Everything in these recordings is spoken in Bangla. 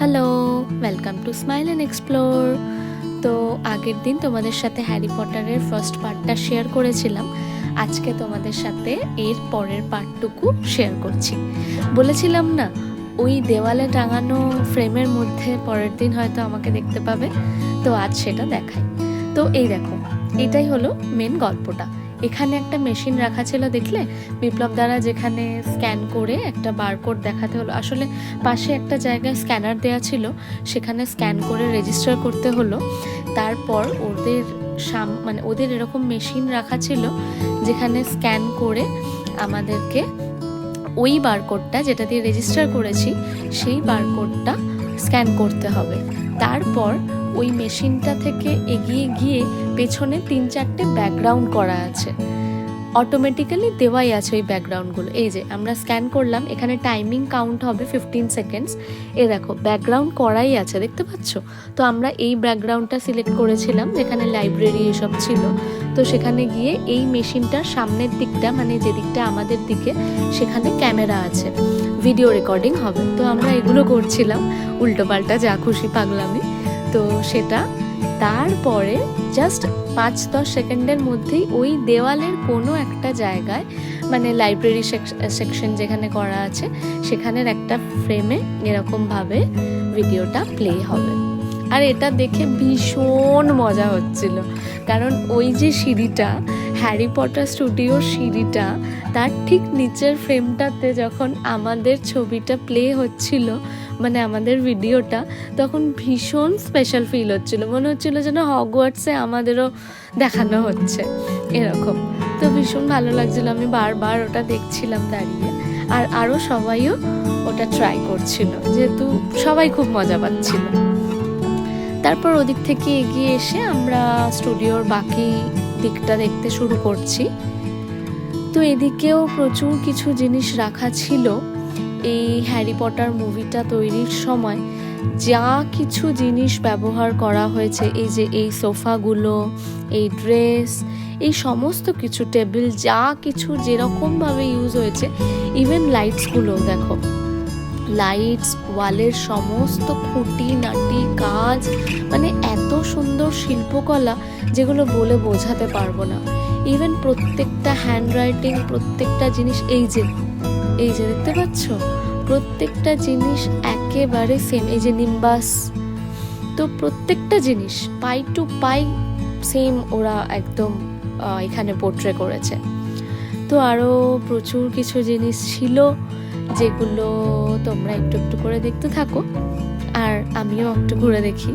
Hello, welcome to smile and explore. তো আগের দিন তোমাদের সাথে হ্যারি পটারের ফার্স্ট পার্টটা শেয়ার করেছিলাম। আজকে তোমাদের সাথে এর পরের পার্টটুকু শেয়ার করছি। বলেছিলাম না, ওই দেওয়ালে টাঙানো ফ্রেমের মধ্যে পরের দিন হয়তো আমাকে দেখতে পাবে। তো আজ সেটা দেখাই। তো এই দেখো, এটাই হলো মেন গল্পটা। এখানে একটা মেশিন রাখা ছিল, দেখলে? বিপ্লব দ্বারা যেখানে স্ক্যান করে একটা বারকোড দেখাতে হলো। আসলে পাশে একটা জায়গায় স্ক্যানার দেওয়া ছিল, সেখানে স্ক্যান করে রেজিস্টার করতে হলো। তারপর ওদের এরকম মেশিন রাখা ছিল যেখানে স্ক্যান করে আমাদেরকে ওই বারকোডটা, যেটা দিয়ে রেজিস্টার করেছি, সেই বারকোডটা স্ক্যান করতে হবে। তারপর ওই মেশিনটা থেকে এগিয়ে গিয়ে পেছনে 3-4টে ব্যাকগ্রাউন্ড করা আছে, অটোমেটিক্যালি দেওয়াই আছে ওই ব্যাকগ্রাউন্ডগুলো। এই যে আমরা স্ক্যান করলাম, এখানে টাইমিং কাউন্ট হবে 15 সেকেন্ডস। এ দেখো, ব্যাকগ্রাউন্ড করাই আছে, দেখতে পাচ্ছ? তো আমরা এই ব্যাকগ্রাউন্ডটা সিলেক্ট করেছিলাম যেখানে লাইব্রেরি এসব ছিল। তো সেখানে গিয়ে এই মেশিনটার সামনের দিকটা, মানে যে দিকটা আমাদের দিকে, সেখানে ক্যামেরা আছে, ভিডিও রেকর্ডিং হবে। তো আমরা এগুলো করছিলাম, উল্টোপাল্টা যা খুশি পাগলামি। তো সেটা তারপরে জাস্ট 5-10 সেকেন্ডের মধ্যেই ওই দেওয়ালের কোনো একটা জায়গায়, মানে লাইব্রেরি সেকশন যেখানে করা আছে, সেখানের একটা ফ্রেমে এরকমভাবে ভিডিওটা প্লে হবে। আর এটা দেখে ভীষণ মজা হচ্ছিল, কারণ ওই যে সিঁড়িটা, হ্যারি পটার স্টুডিওর সিঁড়িটা, তার ঠিক নিচের ফ্রেমটাতে যখন আমাদের ছবিটা প্লে হচ্ছিল, মানে আমাদের ভিডিওটা, তখন ভীষণ স্পেশাল ফিল হচ্ছিল। মনে হচ্ছিল যেন হগওয়ার্টসে আমাদেরও দেখানো হচ্ছে এরকম। তো ভীষণ ভালো লাগছিল, আমি বারবার ওটা দেখছিলাম দাঁড়িয়ে। আর আরও সবাইও ওটা ট্রাই করছিল, যেহেতু সবাই খুব মজা পাচ্ছিল। তারপর ওদিক থেকে এগিয়ে এসে আমরা স্টুডিওর বাকি দিকটা দেখতে শুরু করছি। তো এদিকেও প্রচুর কিছু জিনিস রাখা ছিল। এই হ্যারি পটার মুভিটা তৈরির সময় যা কিছু জিনিস ব্যবহার করা হয়েছে, এই যে এই সোফাগুলো, এই ড্রেস, এই সমস্ত কিছু, টেবিল, যা কিছু যেরকমভাবে ইউজ হয়েছে, ইভেন লাইটসগুলো দেখো, লাইটস, ওয়ালের সমস্ত খুঁটিনাটি কাজ, মানে এত সুন্দর শিল্পকলা যেগুলো বলে বোঝাতে পারবো না। ইভেন প্রত্যেকটা হ্যান্ড রাইটিং, প্রত্যেকটা জিনিস, এই যে দেখতে পাচ্ছ, প্রত্যেকটা জিনিস একেবারে সেম। এই যে নিম্বাস, তো প্রত্যেকটা জিনিস পাই টু পাই সেম ওরা একদম এখানে পোর্ট্রে করেছে। তো আরও প্রচুর কিছু জিনিস ছিল যেগুলো তোমরা একটু একটু করে দেখতে থাকো, আর আমিও একটু ঘুরে দেখি।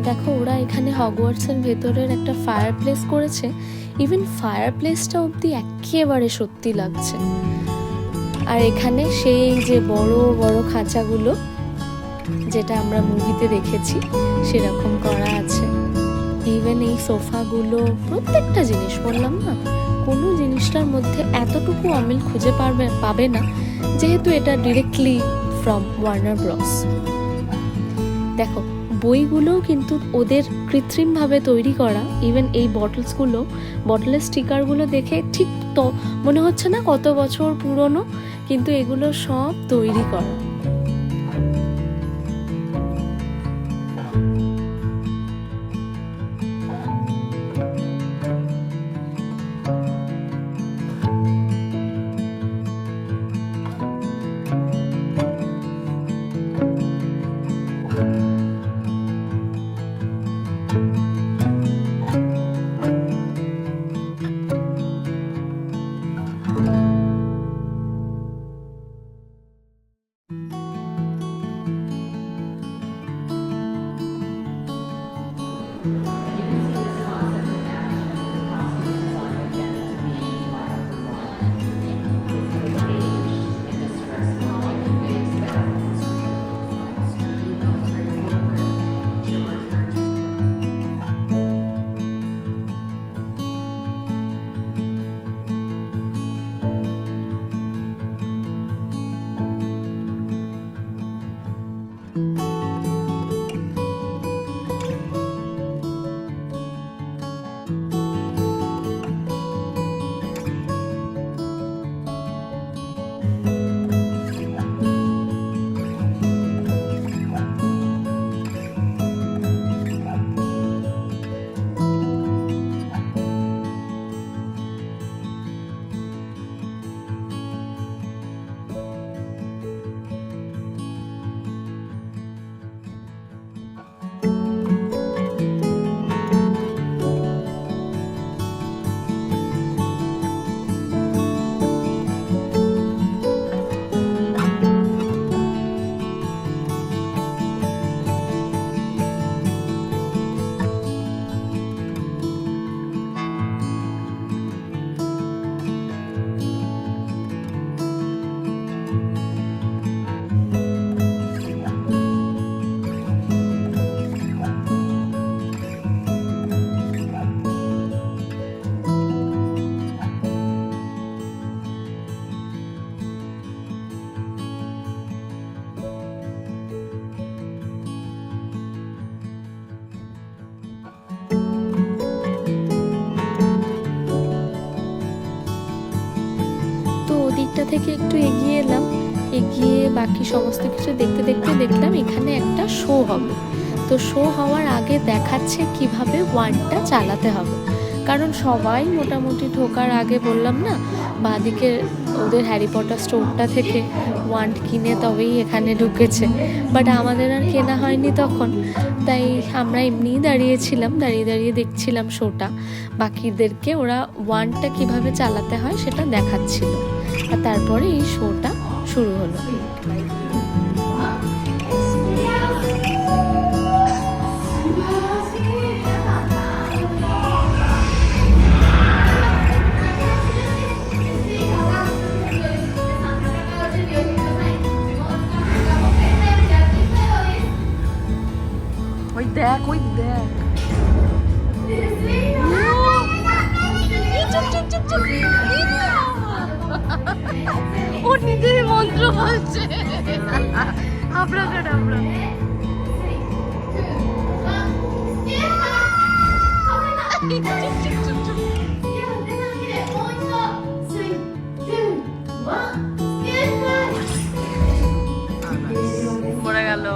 দেখো, ওরা এখানে হগওয়ার্টসের ভেতরের একটা ফায়ার প্লেস করেছে। ইভেন ফায়ার প্লেসটা অবধি একেবারে সত্যি লাগছে। আর এখানে সেই যে বড় বড় খাঁচাগুলো, যেটা আমরা মুভিতে দেখেছি, সেরকম করা আছে। ইভেন এই সোফাগুলো, প্রত্যেকটা জিনিস, বললাম না, কোনো জিনিসটার মধ্যে এতটুকু অমিল খুঁজে পাবে না, যেহেতু এটা ডিরেক্টলি ফ্রম ওয়ার্নার ব্রস। দেখো, বইগুলোও কিন্তু ওদের কৃত্রিমভাবে তৈরি করা। ইভেন এই বটলের স্টিকারগুলো দেখে ঠিক তো মনে হচ্ছে না কত বছর পুরনো, কিন্তু এগুলো সব তৈরি করা। থেকে একটু এগিয়ে এলাম, এগিয়ে বাকি সমস্ত কিছু দেখতে দেখতে দেখলাম এখানে একটা শো হবে। তো শো হওয়ার আগে দেখাচ্ছে কিভাবে ওয়ান্ডটা চালাতে হবে, কারণ সবাই মোটামুটি ঢোকার আগে বললাম না বাঁদিকে ওদের হ্যারি পটার স্টোরটা থেকে ওয়ান্ড কিনে তবেই এখানে ঢুকেছে, বাট আমাদের আর কেনা হয়নি তখন। তাই আমরা এমনিই দাঁড়িয়েছিলাম, দাঁড়িয়ে দাঁড়িয়ে দেখছিলাম শোটা। বাকিদেরকে ওরা ওয়ান্ডটা কিভাবে চালাতে হয় সেটা দেখাচ্ছিল, আর তারপরে এই শোটা শুরু হলো। ওই দেখ, ওই দেখ, ও নিজেই মন্ত্র বলছে। আব্রাকাডাব্রা। পড়ে গেল।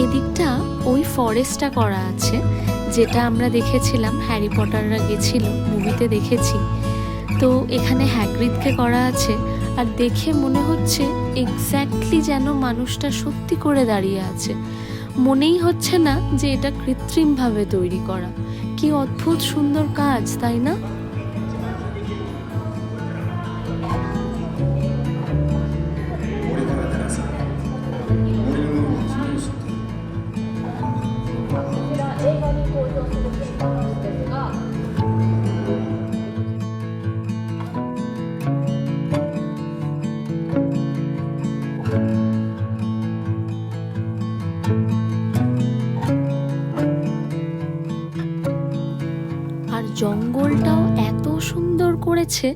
এদিকটা ওই ফরেস্টটা করা আছে যেটা আমরা দেখেছিলাম, হ্যারি পটাররা গেছিল মুভিতে দেখেছি। তো এখানে হ্যাগ্রিডকে করা আছে, আর দেখে মনে হচ্ছে এক্স্যাক্টলি যেন মানুষটা সত্যি করে দাঁড়িয়ে আছে, মনেই হচ্ছে না যে এটা কৃত্রিমভাবে তৈরি করা। কি অদ্ভুত সুন্দর কাজ, তাই না? জঙ্গলটাও এত সুন্দর করেছে,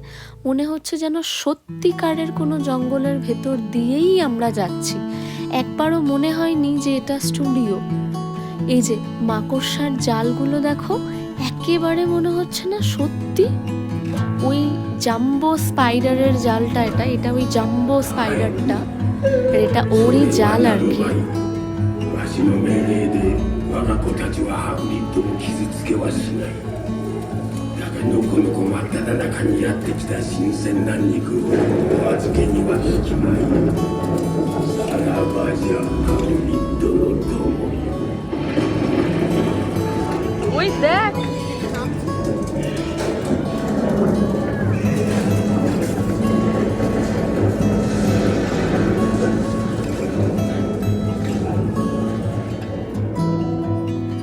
মনে হচ্ছে যেন সত্যিকারের কোনো জঙ্গলের ভেতর দিয়েই আমরা যাচ্ছি। একবারও মনে হয়নি যে এটা স্টুডিও। এই যে মাকড়সার জালগুলো দেখো, একেবারে মনে হচ্ছে না সত্যি ওই জাম্বো স্পাইডারের জালটা, এটা ওই জাম্বো স্পাইডারটা, এটা ওরই জাল আর কি। ওই দেখ,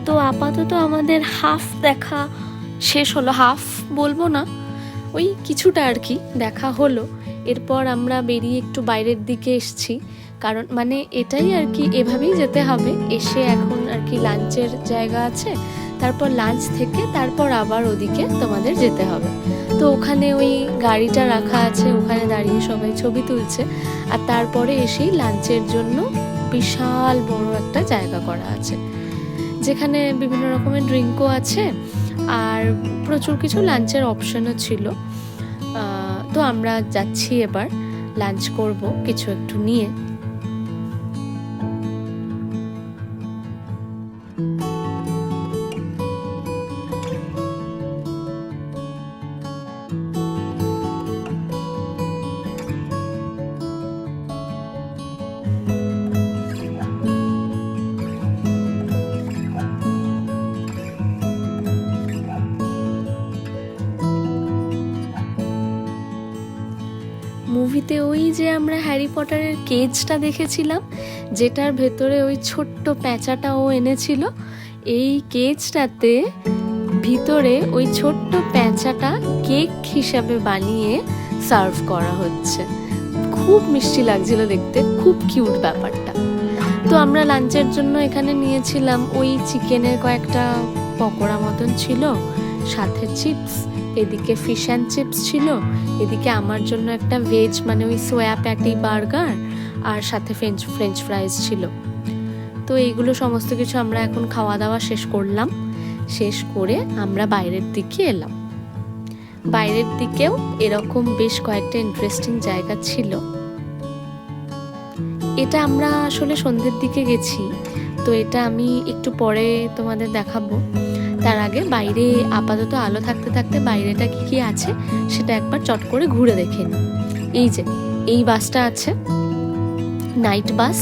তো আপাতত আমাদের হাফ দেখা শেষ হলো, হাফ বলবো না, ওই কিছুটা আর কি দেখা হলো। এরপর আমরা বেরিয়ে একটু বাইরের দিকে এসছি, কারণ মানে এটাই আর কি, এভাবেই যেতে হবে। এসে এখন আর কি লাঞ্চের জায়গা আছে, তারপর লাঞ্চ থেকে তারপর আবার ওদিকে তোমাদের যেতে হবে। তো ওখানে ওই গাড়িটা রাখা আছে, ওখানে দাঁড়িয়ে সবাই ছবি তুলছে, আর তারপরে এসেই লাঞ্চের জন্য বিশাল বড় একটা জায়গা করা আছে, যেখানে বিভিন্ন রকমের ড্রিঙ্কও আছে আর প্রচুর কিছু লাঞ্চের অপশনও ছিল। তো আমরা যাচ্ছি এবার লাঞ্চ করব কিছু একটু নিয়ে। আমরা হ্যারি পটারের কেজটা দেখেছিলাম, যেটার ভেতরে ওই ছোট্ট প্যাঁচাটা ও এনেছিল। এই কেজটাতে ভিতরে ওই ছোট্ট প্যাঁচাটা কেক হিসাবে বানিয়ে সার্ভ করা হচ্ছে। খুব মিষ্টি লাগছিল দেখতে, খুব কিউট ব্যাপারটা। তো আমরা লাঞ্চের জন্য এখানে নিয়েছিলাম ওই চিকেনের কয়েকটা পকোড়া মতন ছিল, সাথে চিপস, এদিকে ফিশ অ্যান্ড চিপস ছিল, এদিকে আমার জন্য একটা ভেজ মানে ওই সোয়া প্যাটি বার্গার, আর সাথে ফ্রেঞ্চ ফ্রাইজ ছিল। তো এইগুলো সমস্ত কিছু আমরা এখন খাওয়া দাওয়া শেষ করলাম। শেষ করে আমরা বাইরের দিকে এলাম। বাইরের দিকেও এরকম বেশ কয়েকটা ইন্টারেস্টিং জায়গা ছিল। এটা আমরা আসলে সন্ধ্যের দিকে গেছি, তো এটা আমি একটু পরে তোমাদের দেখাবো। তার আগে বাইরে আপাতত আলো থাকতে থাকতে বাইরেটা কি কি আছে সেটা একবার চট করে ঘুরে দেখে নিই। এই যে এই বাসটা আছে, নাইট বাস।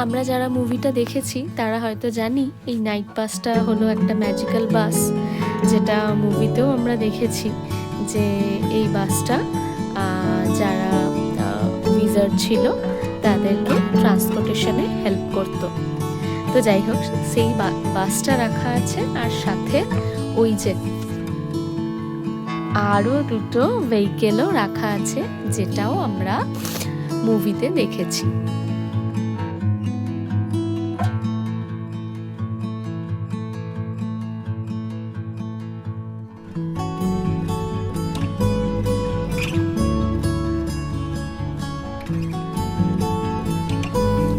আমরা যারা মুভিটা দেখেছি তারা হয়তো জানি এই নাইট বাসটা হলো একটা ম্যাজিক্যাল বাস, যেটা মুভিতেও আমরা দেখেছি যে এই বাসটা যারা উইজার্ড ছিল তাদেরকে ট্রান্সপোর্টেশনে হেল্প করতো। তো যাই হোক, সেই বাসটা রাখা আছে, আর সাথে ওই যে আরও দুটো ভেহিকেলও রাখা আছে, যেটাও আমরা মুভিতে দেখেছি।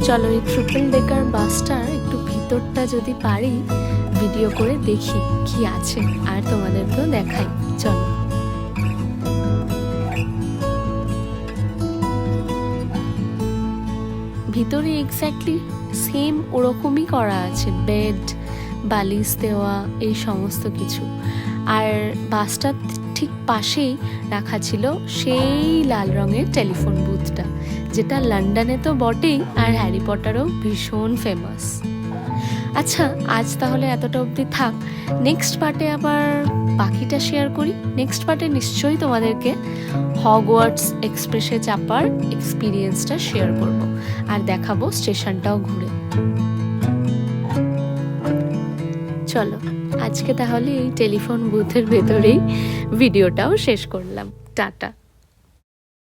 চলো এই ট্রিপল ডেকার বাসটার একটু ভিতরটা যদি পারি ভিডিও করে দেখি কি আছে, আর তোমাদেরকেও দেখাই। চলো। ভিতরে এক্স্যাক্টলি সেম ওরকমই করা আছে, বেড, বালিশ দেওয়া, এই সমস্ত কিছু। আর বাসটার ঠিক পাশেই রাখা ছিল সেই লাল রঙের টেলিফোন বুথটা, যেটা লন্ডনে তো বটেই, আর হ্যারি পটারও ভীষণ ফেমাস। আচ্ছা, আজ তাহলে এতটা অবধি থাক। নেক্সট পার্টে আবার বাকিটা শেয়ার করি। নেক্সট পার্টে নিশ্চয়ই তোমাদেরকে হগওয়ার্টস এক্সপ্রেসে চাপার এক্সপিরিয়েন্সটা শেয়ার করব, আর দেখাবো স্টেশনটাও ঘুরে। চলো, আজকে তাহলে এই টেলিফোন বুথের ভেতরেই ভিডিওটাও শেষ করলাম। টাটা।